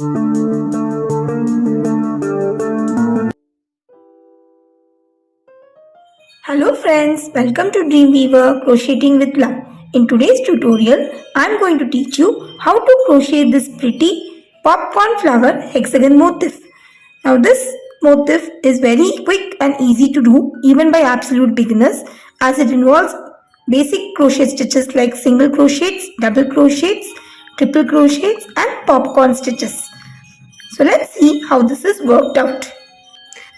Hello friends, welcome to Dreamweaver Crocheting with Love. In today's tutorial, I am going to teach you how to crochet this pretty popcorn flower hexagon motif. Now this motif is very quick and easy to do even by absolute beginners, as it involves basic crochet stitches like single crochets, double crochets, triple crochets and popcorn stitches. So let's see how this is worked out.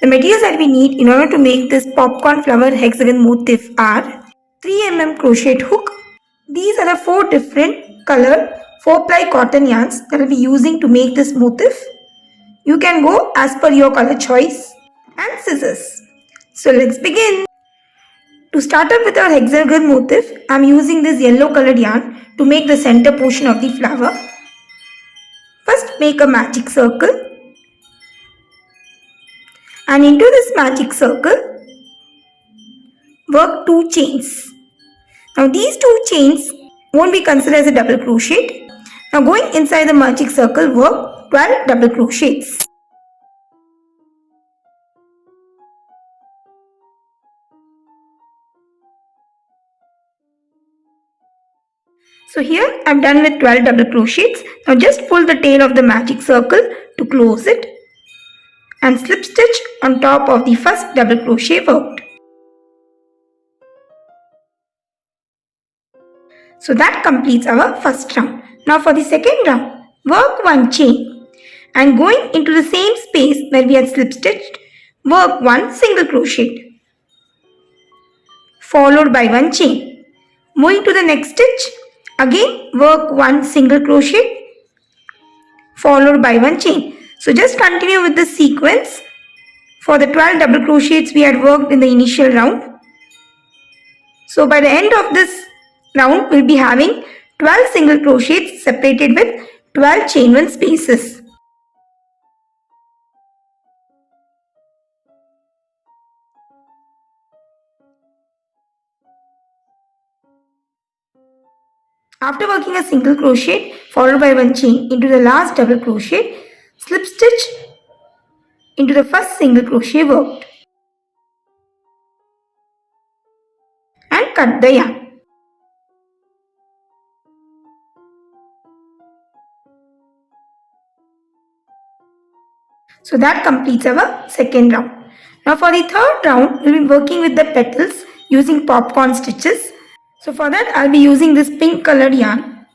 The materials that we need in order to make this popcorn flower hexagon motif are 3 mm crochet hook. These are the 4 different color 4-ply cotton yarns that I will be using to make this motif. You can go as per your color choice, and scissors. So let's begin. To start up with our hexagon motif, I am using this yellow colored yarn to make the center portion of the flower. First make a magic circle. And into this magic circle, work 2 chains. Now these 2 chains won't be considered as a double crochet. Now going inside the magic circle, work 12 double crochets. So here I am done with 12 double crochets. Now just pull the tail of the magic circle to close it and slip stitch on top of the first double crochet worked. So that completes our first round. Now for the second round, work 1 chain and going into the same space where we had slip stitched, work 1 single crochet followed by 1 chain. Moving to the next stitch, again work 1 single crochet followed by 1 chain. So just continue with the sequence for the 12 double crochets we had worked in the initial round. So by the end of this round, we will be having 12 single crochets separated with 12 chain 1 spaces. After working a single crochet followed by 1 chain into the last double crochet, slip stitch into the first single crochet worked and cut the yarn. So that completes our second round. Now for the third round, we will be working with the petals using popcorn stitches. So for that, I will be using this pink colored yarn.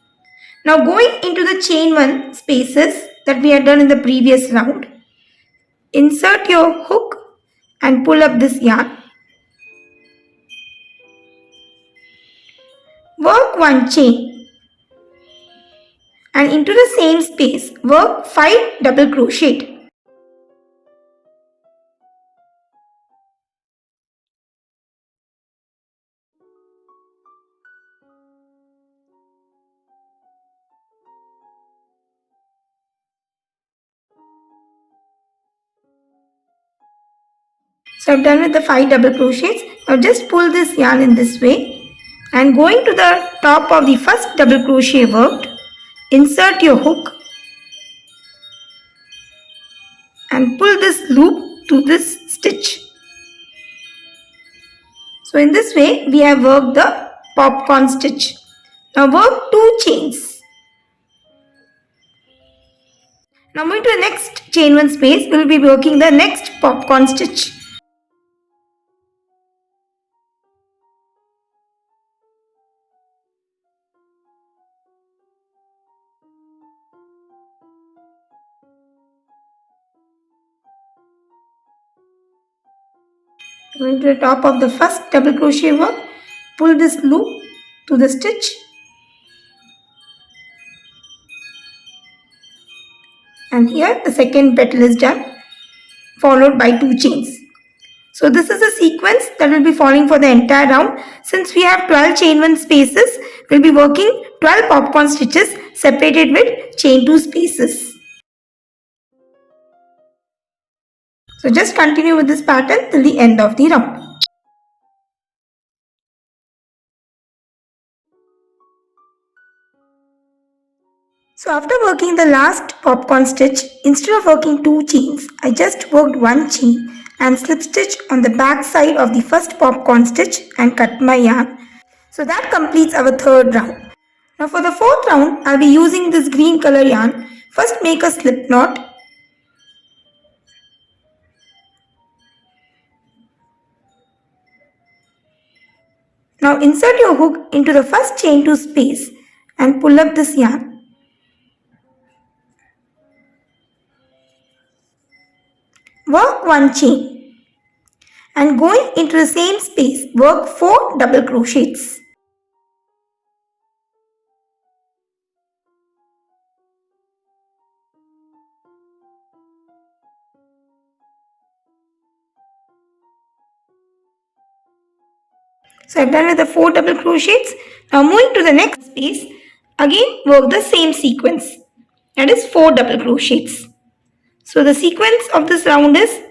Now going into the chain 1 spaces that we had done in the previous round, insert your hook and pull up this yarn. Work 1 chain and into the same space work 5 double crochet. So I have done with the 5 double crochets. Now just pull this yarn in this way and going to the top of the first double crochet worked, insert your hook and pull this loop to this stitch. So in this way we have worked the popcorn stitch. Now work 2 chains. Now moving to the next chain 1 space, we will be working the next popcorn stitch. Going to the top of the first double crochet work, pull this loop to the stitch and here the second petal is done, followed by 2 chains. So this is a sequence that will be following for the entire round. Since we have 12 chain 1 spaces, we will be working 12 popcorn stitches separated with chain 2 spaces. So just continue with this pattern till the end of the round. So after working the last popcorn stitch, instead of working 2 chains, I just worked 1 chain and slip stitch on the back side of the first popcorn stitch and cut my yarn. So that completes our third round. Now for the fourth round, I'll be using this green color yarn. First make a slip knot. Now insert your hook into the first chain 2 space and pull up this yarn. Work 1 chain and going into the same space, work 4 double crochets. So I've done with the 4 double crochets. Now moving to the next space, again work the same sequence, that is 4 double crochets. So the sequence of this round is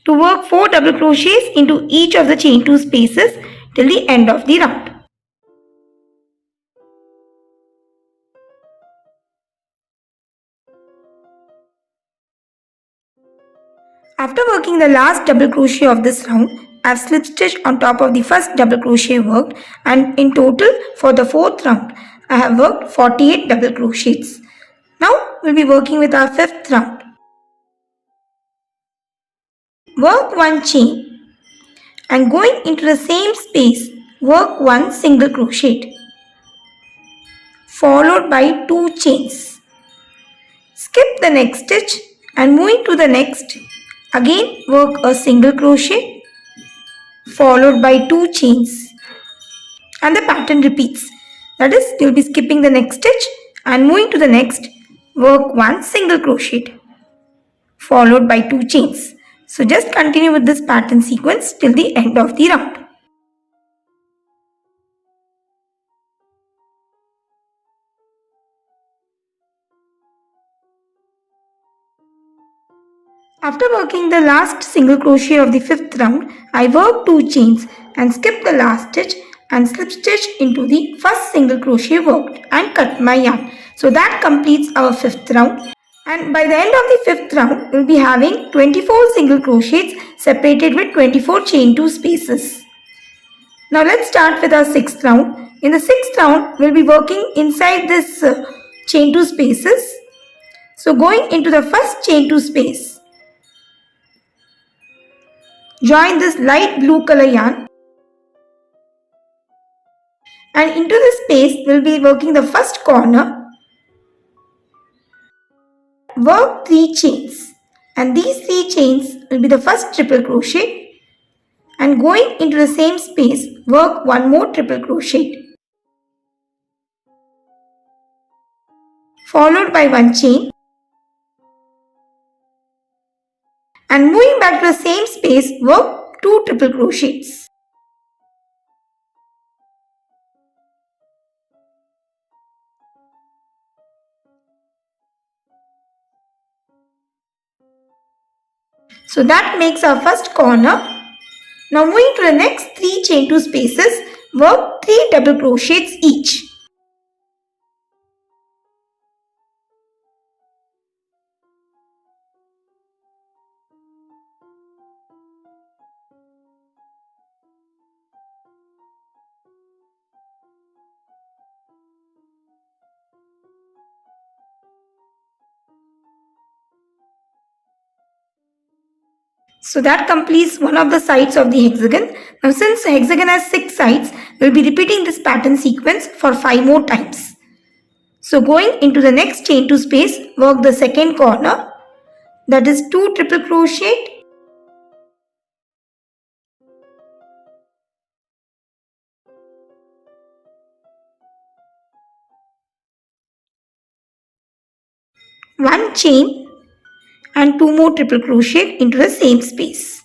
to work 4 double crochets into each of the chain 2 spaces till the end of the round. After working the last double crochet of this round, I have slip stitched on top of the first double crochet worked, and in total for the fourth round I have worked 48 double crochets. Now we'll be working with our fifth round. Work 1 chain and going into the same space work 1 single crochet followed by 2 chains. Skip the next stitch and moving to the next, again work a single crochet followed by 2 chains, and the pattern repeats. That is, you'll be skipping the next stitch and moving to the next, work 1 single crochet followed by 2 chains. So just continue with this pattern sequence till the end of the round. After working the last single crochet of the fifth round, I work 2 chains and skip the last stitch and slip stitch into the first single crochet worked and cut my yarn. So that completes our fifth round. And by the end of the fifth round, we'll be having 24 single crochets separated with 24 chain 2 spaces. Now let's start with our sixth round. In the sixth round, we'll be working inside this chain 2 spaces. So going into the first chain 2 space, join this light blue color yarn, and into this space we'll be working the first corner. Work 3 chains, and these 3 chains will be the first triple crochet, and going into the same space work 1 more triple crochet followed by 1 chain, and moving back to the same space work 2 triple crochets. So that makes our first corner. Now moving to the next 3 chain 2 spaces, work 3 double crochets each. So that completes one of the sides of the hexagon. Now since the hexagon has 6 sides, we'll be repeating this pattern sequence for 5 more times. So going into the next chain 2 space, work the second corner, that is 2 triple crochet, one chain, and 2 more triple crochet into the same space.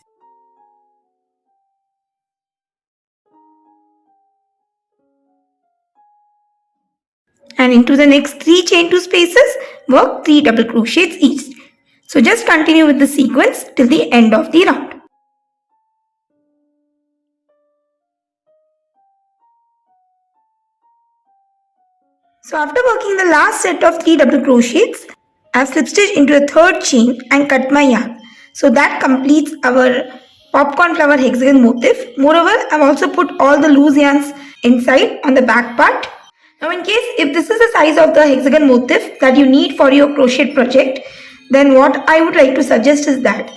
And into the next 3 chain 2 spaces, work 3 double crochets each. So just continue with the sequence till the end of the round. So after working the last set of 3 double crochets, I have slip stitched into the third chain and cut my yarn. So that completes our popcorn flower hexagon motif. Moreover, I have also put all the loose yarns inside on the back part. Now in case if this is the size of the hexagon motif that you need for your crochet project, then what I would like to suggest is that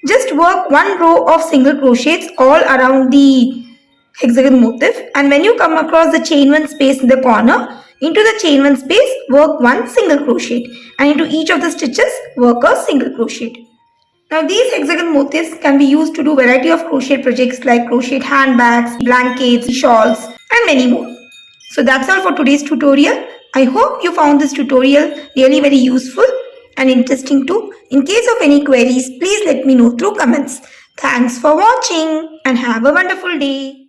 just work one row of single crochets all around the hexagon motif, and when you come across the chain one space in the corner, into the chain one space work one single crochet, and into each of the stitches work a single crochet. Now these hexagon motifs can be used to do variety of crochet projects like crochet handbags, blankets, shawls and many more. So that's all for today's tutorial. I hope you found this tutorial really very useful and interesting too. In case of any queries, please let me know through comments. Thanks for watching and have a wonderful day.